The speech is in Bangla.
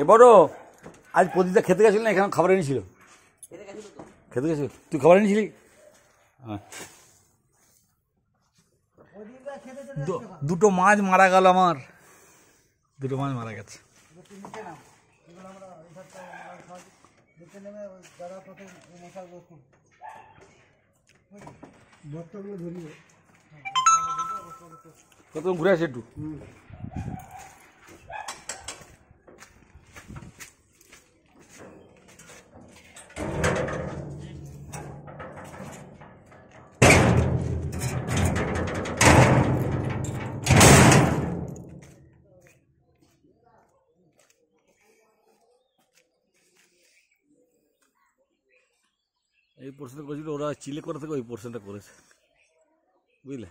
এবারও আজ প্রদীপটা খেতে গেছিল না, এখানে খাবার এনেছিল, খেতে গেছিল, তুই খাবার এনেছিলি? হ্যাঁ, দুটো মাছ মারা গেল আমার, দুটো মাছ মারা গেছে। কত ঘুরে আসে একটু। এই পোর্শনটা করেছিল ওরা, চিলে করা থেকে ওই পোর্শনটা করেছে, বুঝলে।